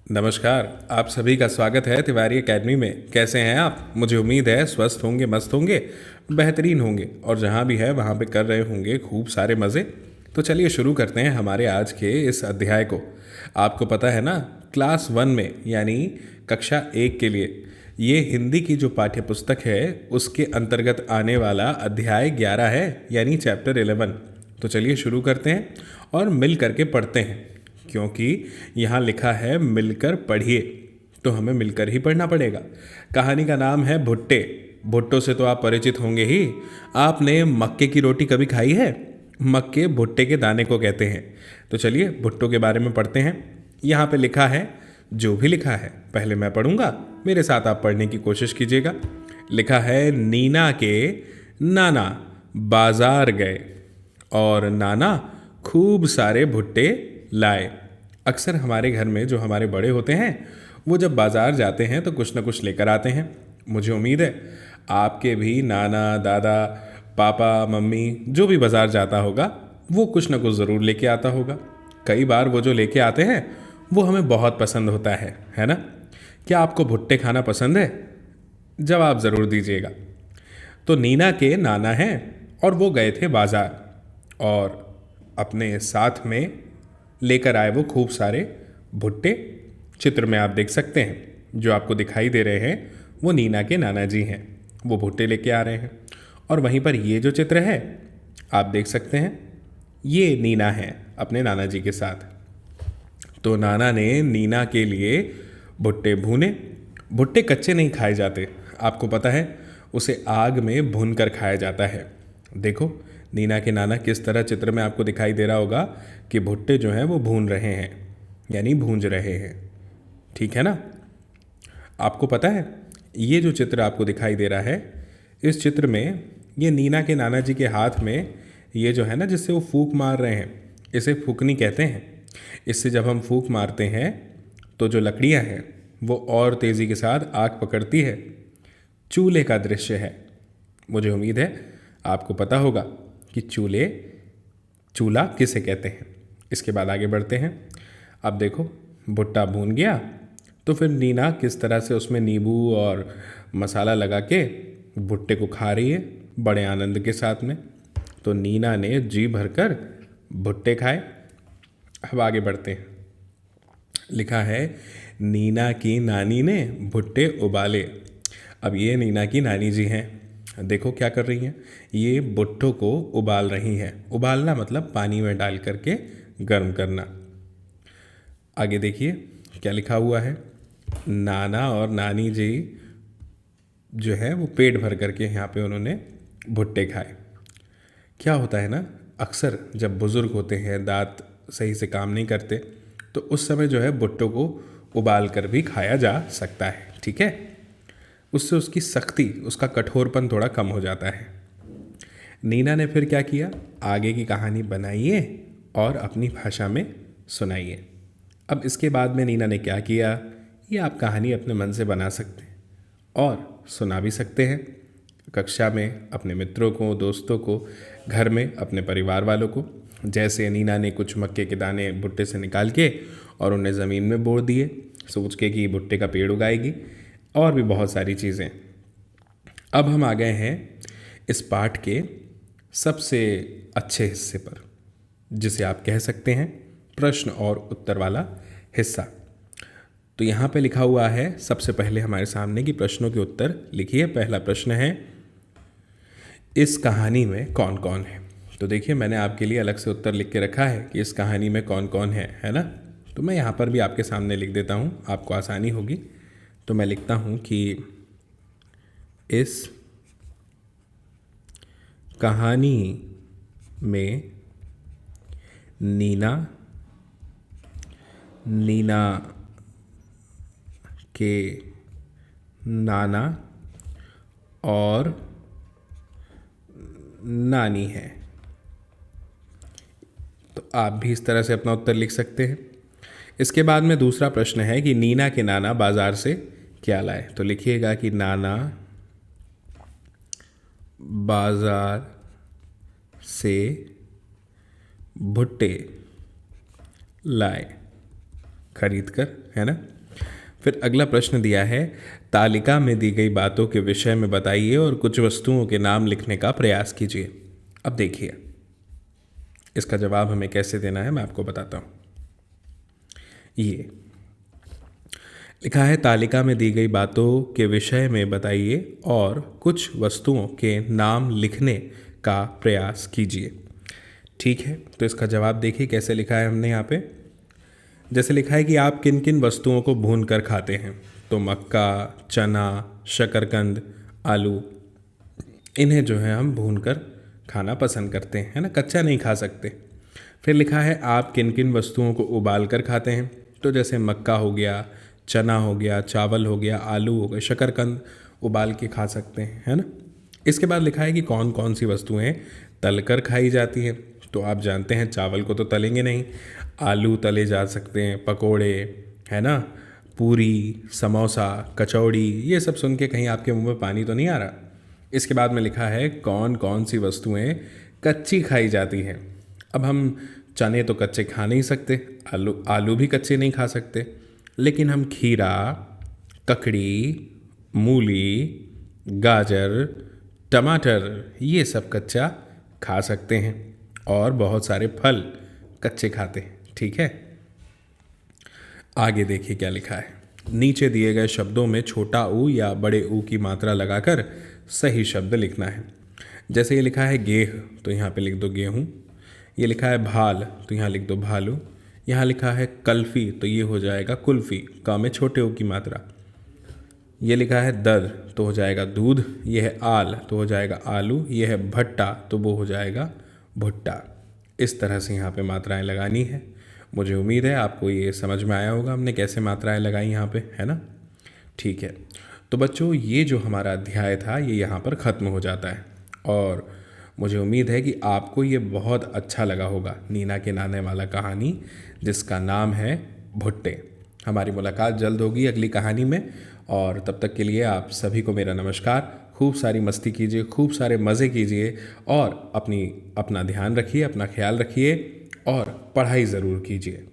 नमस्कार। आप सभी का स्वागत है तिवारी एकेडमी में। कैसे हैं आप? मुझे उम्मीद है स्वस्थ होंगे, मस्त होंगे, बेहतरीन होंगे और जहाँ भी है वहाँ पे कर रहे होंगे खूब सारे मज़े। तो चलिए शुरू करते हैं हमारे आज के इस अध्याय को। आपको पता है ना, क्लास 1 में यानी कक्षा 1 के लिए ये हिंदी की जो पाठ्य पुस्तक है उसके अंतर्गत आने वाला अध्याय 11 है, यानी चैप्टर 11। तो चलिए शुरू करते हैं और मिल करके पढ़ते हैं, क्योंकि यहाँ लिखा है मिलकर पढ़िए, तो हमें मिलकर ही पढ़ना पड़ेगा। कहानी का नाम है भुट्टे। भुट्टो से तो आप परिचित होंगे ही। आपने मक्के की रोटी कभी खाई है? मक्के भुट्टे के दाने को कहते हैं। तो चलिए भुट्टो के बारे में पढ़ते हैं। यहाँ पे लिखा है, जो भी लिखा है पहले मैं पढ़ूंगा, मेरे साथ आप पढ़ने की कोशिश कीजिएगा। लिखा है, नीना के नाना बाजार गए और नाना खूब सारे भुट्टे लाए। अक्सर हमारे घर में जो हमारे बड़े होते हैं वो जब बाज़ार जाते हैं तो कुछ ना कुछ लेकर आते हैं। मुझे उम्मीद है आपके भी नाना, दादा, पापा, मम्मी जो भी बाज़ार जाता होगा वो कुछ ना कुछ ज़रूर लेके आता होगा। कई बार वो जो लेके आते हैं वो हमें बहुत पसंद होता है ना? क्या आपको भुट्टे खाना पसंद है? जवाब ज़रूर दीजिएगा। तो नीना के नाना हैं और वो गए थे बाज़ार और अपने साथ में लेकर आए वो खूब सारे भुट्टे। चित्र में आप देख सकते हैं जो आपको दिखाई दे रहे हैं वो नीना के नाना जी हैं। वो भुट्टे लेके आ रहे हैं और वहीं पर ये जो चित्र है आप देख सकते हैं, ये नीना है अपने नाना जी के साथ। तो नाना ने नीना के लिए भुट्टे भूने। भुट्टे कच्चे नहीं खाए जाते, आपको पता है, उसे आग में भून कर खाया जाता है। देखो नीना के नाना किस तरह चित्र में आपको दिखाई दे रहा होगा कि भुट्टे जो हैं वो भून रहे हैं, यानी भूंज रहे हैं। ठीक है ना? आपको पता है ये जो चित्र आपको दिखाई दे रहा है, इस चित्र में ये नीना के नाना जी के हाथ में ये जो है ना, जिससे वो फूंक मार रहे हैं, इसे फूंकनी कहते हैं। इससे जब हम फूंक मारते हैं तो जो लकड़ियाँ हैं वो और तेज़ी के साथ आग पकड़ती है। चूल्हे का दृश्य है। मुझे उम्मीद है आपको पता होगा कि चूल्हा किसे कहते हैं। इसके बाद आगे बढ़ते हैं। अब देखो भुट्टा भून गया तो फिर नीना किस तरह से उसमें नींबू और मसाला लगा के भुट्टे को खा रही है बड़े आनंद के साथ में। तो नीना ने जी भरकर भुट्टे खाए। अब आगे बढ़ते हैं। लिखा है, नीना की नानी ने भुट्टे उबाले। अब ये नीना की नानी जी हैं। देखो क्या कर रही हैं, ये भुट्टों को उबाल रही हैं। उबालना मतलब पानी में डाल करके गर्म करना। आगे देखिए क्या लिखा हुआ है, नाना और नानी जी जो है वो पेट भर करके यहाँ पे उन्होंने भुट्टे खाए। क्या होता है ना, अक्सर जब बुज़ुर्ग होते हैं, दांत सही से काम नहीं करते, तो उस समय जो है भुट्टों को उबाल कर भी खाया जा सकता है। ठीक है, उससे उसकी सख्ती, उसका कठोरपन थोड़ा कम हो जाता है। नीना ने फिर क्या किया, आगे की कहानी बनाइए और अपनी भाषा में सुनाइए। अब इसके बाद में नीना ने क्या किया, ये आप कहानी अपने मन से बना सकते हैं और सुना भी सकते हैं कक्षा में अपने मित्रों को, दोस्तों को, घर में अपने परिवार वालों को। जैसे नीना ने कुछ मक्के के दाने भुट्टे से निकाल के और उन्हें ज़मीन में बो दिए, सोच के कि भुट्टे का पेड़ उगाएगी, और भी बहुत सारी चीज़ें। अब हम आ गए हैं इस पाठ के सबसे अच्छे हिस्से पर, जिसे आप कह सकते हैं प्रश्न और उत्तर वाला हिस्सा। तो यहाँ पे लिखा हुआ है सबसे पहले हमारे सामने कि प्रश्नों के उत्तर लिखिए। पहला प्रश्न है, इस कहानी में कौन कौन है? तो देखिए मैंने आपके लिए अलग से उत्तर लिख के रखा है कि इस कहानी में कौन कौन है ना? तो मैं यहाँ पर भी आपके सामने लिख देता हूँ, आपको आसानी होगी। तो मैं लिखता हूँ कि इस कहानी में नीना के नाना और नानी है। तो आप भी इस तरह से अपना उत्तर लिख सकते हैं। इसके बाद में दूसरा प्रश्न है कि नीना के नाना बाजार से क्या लाए? तो लिखिएगा कि नाना बाजार से भुट्टे लाए खरीद कर, है ना? फिर अगला प्रश्न दिया है, तालिका में दी गई बातों के विषय में बताइए और कुछ वस्तुओं के नाम लिखने का प्रयास कीजिए। अब देखिए इसका जवाब हमें कैसे देना है, मैं आपको बताता हूँ। ये लिखा है, तालिका में दी गई बातों के विषय में बताइए और कुछ वस्तुओं के नाम लिखने का प्रयास कीजिए। ठीक है, तो इसका जवाब देखिए कैसे लिखा है हमने यहाँ पे। जैसे लिखा है कि आप किन किन वस्तुओं को भून कर खाते हैं, तो मक्का, चना, शकरकंद, आलू, इन्हें जो है हम भून कर खाना पसंद करते हैं, है ना, कच्चा नहीं खा सकते। फिर लिखा है आप किन किन वस्तुओं को उबाल कर खाते हैं, तो जैसे मक्का हो गया, चना हो गया, चावल हो गया, आलू हो गए, शकरकंद उबाल के खा सकते हैं, है ना। इसके बाद लिखा है कि कौन कौन सी वस्तुएं तलकर खाई जाती हैं, तो आप जानते हैं चावल को तो तलेंगे नहीं, आलू तले जा सकते हैं, पकोड़े, है ना, पूरी, समोसा, कचौड़ी, ये सब सुन के कहीं आपके मुंह में पानी तो नहीं आ रहा। इसके बाद में लिखा है कौन कौन सी वस्तुएं कच्ची खाई जाती हैं। अब हम चने तो कच्चे खा नहीं सकते, आलू भी कच्चे नहीं खा सकते, लेकिन हम खीरा, ककड़ी, मूली, गाजर, टमाटर, ये सब कच्चा खा सकते हैं और बहुत सारे फल कच्चे खाते हैं। ठीक है, आगे देखिए क्या लिखा है। नीचे दिए गए शब्दों में छोटा ऊ या बड़े ऊ की मात्रा लगाकर सही शब्द लिखना है। जैसे ये लिखा है गेह, तो यहाँ पे लिख दो गेहूँ। ये लिखा है भाल, तो यहाँ लिख दो भालू। यहाँ लिखा है कल्फ़ी, तो ये हो जाएगा कुल्फ़ी, का में छोटे ऊ की मात्रा। ये लिखा है दर, तो हो जाएगा दूध। ये है आल, तो हो जाएगा आलू। ये है भट्टा, तो वो हो जाएगा भुट्टा। इस तरह से यहाँ पे मात्राएं लगानी है। मुझे उम्मीद है आपको ये समझ में आया होगा हमने कैसे मात्राएं लगाई यहाँ पे, है ना। ठीक है, तो बच्चों ये जो हमारा अध्याय था ये यहाँ पर ख़त्म हो जाता है और मुझे उम्मीद है कि आपको ये बहुत अच्छा लगा होगा, नीना के नाने वाला कहानी जिसका नाम है भुट्टे। हमारी मुलाकात जल्द होगी अगली कहानी में और तब तक के लिए आप सभी को मेरा नमस्कार। खूब सारी मस्ती कीजिए, खूब सारे मज़े कीजिए और अपना ध्यान रखिए, अपना ख्याल रखिए और पढ़ाई ज़रूर कीजिए।